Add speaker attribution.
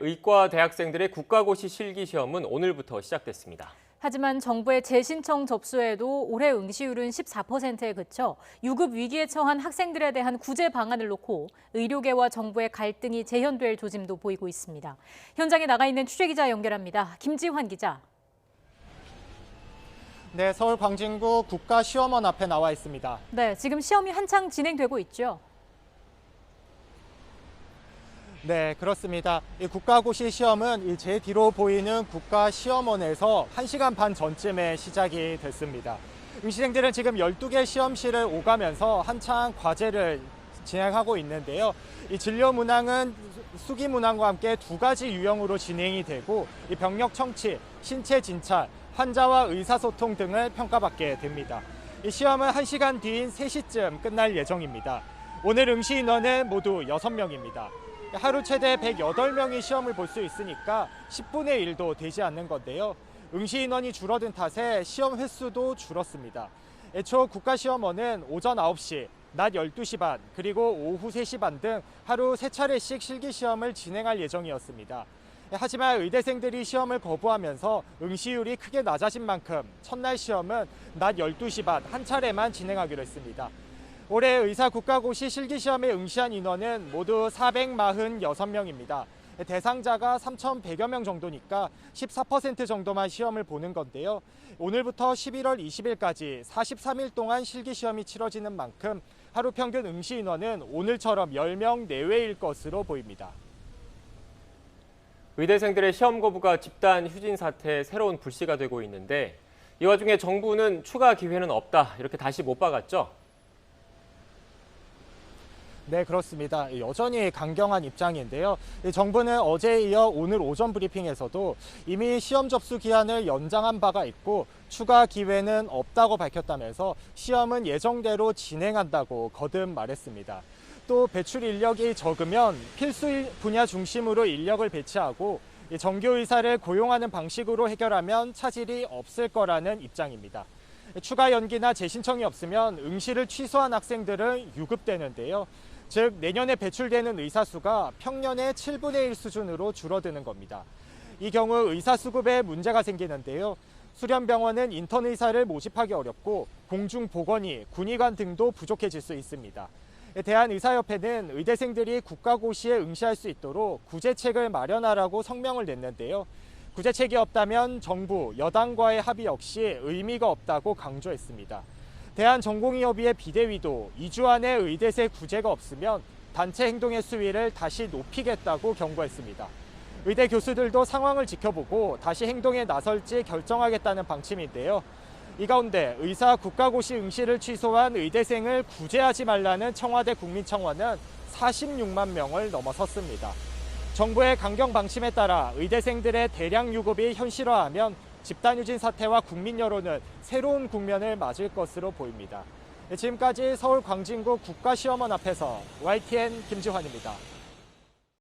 Speaker 1: 의과 대학생들의 국가고시 실기시험은 오늘부터 시작됐습니다.
Speaker 2: 하지만 정부의 재신청 접수에도 올해 응시율은 14%에 그쳐 유급 위기에 처한 학생들에 대한 구제 방안을 놓고 의료계와 정부의 갈등이 재현될 조짐도 보이고 있습니다. 현장에 나가 있는 취재기자 연결합니다. 김지환 기자.
Speaker 3: 네, 서울 광진구 국가시험원 앞에 나와 있습니다.
Speaker 2: 네, 지금 시험이 한창 진행되고 있죠.
Speaker 3: 네, 그렇습니다. 이 국가고시 시험은 제 뒤로 보이는 국가시험원에서 1시간 반 전쯤에 시작이 됐습니다. 응시생들은 지금 12개 시험실을 오가면서 한창 과제를 진행하고 있는데요. 이 진료 문항은 수기 문항과 함께 두 가지 유형으로 진행이 되고 이 병력 청취, 신체 진찰, 환자와 의사소통 등을 평가받게 됩니다. 이 시험은 1시간 뒤인 3시쯤 끝날 예정입니다. 오늘 응시 인원은 모두 6명입니다. 하루 최대 108명이 시험을 볼 수 있으니까 10분의 1도 되지 않는 건데요. 응시 인원이 줄어든 탓에 시험 횟수도 줄었습니다. 애초 국가시험원은 오전 9시, 낮 12시 반, 그리고 오후 3시 반 등 하루 3차례씩 실기시험을 진행할 예정이었습니다. 하지만 의대생들이 시험을 거부하면서 응시율이 크게 낮아진 만큼 첫날 시험은 낮 12시 반 한 차례만 진행하기로 했습니다. 올해 의사 국가고시 실기시험에 응시한 인원은 모두 446명입니다. 대상자가 3,100여 명 정도니까 14% 정도만 시험을 보는 건데요. 오늘부터 11월 20일까지 43일 동안 실기시험이 치러지는 만큼 하루 평균 응시 인원은 오늘처럼 10명 내외일 것으로 보입니다.
Speaker 1: 의대생들의 시험 거부가 집단 휴진 사태에 새로운 불씨가 되고 있는데 이 와중에 정부는 추가 기회는 없다 이렇게 다시 못 박았죠?
Speaker 3: 네, 그렇습니다. 여전히 강경한 입장인데요. 정부는 어제에 이어 오늘 오전 브리핑에서도 이미 시험 접수 기한을 연장한 바가 있고 추가 기회는 없다고 밝혔다면서 시험은 예정대로 진행한다고 거듭 말했습니다. 또 배출 인력이 적으면 필수 분야 중심으로 인력을 배치하고 정규 의사를 고용하는 방식으로 해결하면 차질이 없을 거라는 입장입니다. 추가 연기나 재신청이 없으면 응시를 취소한 학생들은 유급되는데요. 즉 내년에 배출되는 의사 수가 평년의 7분의 1 수준으로 줄어드는 겁니다. 이 경우 의사 수급에 문제가 생기는데요. 수련병원은 인턴 의사를 모집하기 어렵고 공중보건의, 군의관 등도 부족해질 수 있습니다. 대한의사협회는 의대생들이 국가고시에 응시할 수 있도록 구제책을 마련하라고 성명을 냈는데요. 구제책이 없다면 정부, 여당과의 합의 역시 의미가 없다고 강조했습니다. 대한전공의협의회 비대위도 2주 안에 의대세 구제가 없으면 단체 행동의 수위를 다시 높이겠다고 경고했습니다. 의대 교수들도 상황을 지켜보고 다시 행동에 나설지 결정하겠다는 방침인데요. 이 가운데 의사 국가고시 응시를 취소한 의대생을 구제하지 말라는 청와대 국민청원은 46만 명을 넘어섰습니다. 정부의 강경 방침에 따라 의대생들의 대량 유급이 현실화하면 집단휴진 사태와 국민 여론은 새로운 국면을 맞을 것으로 보입니다. 지금까지 서울 광진구 국가시험원 앞에서 YTN 김지환입니다.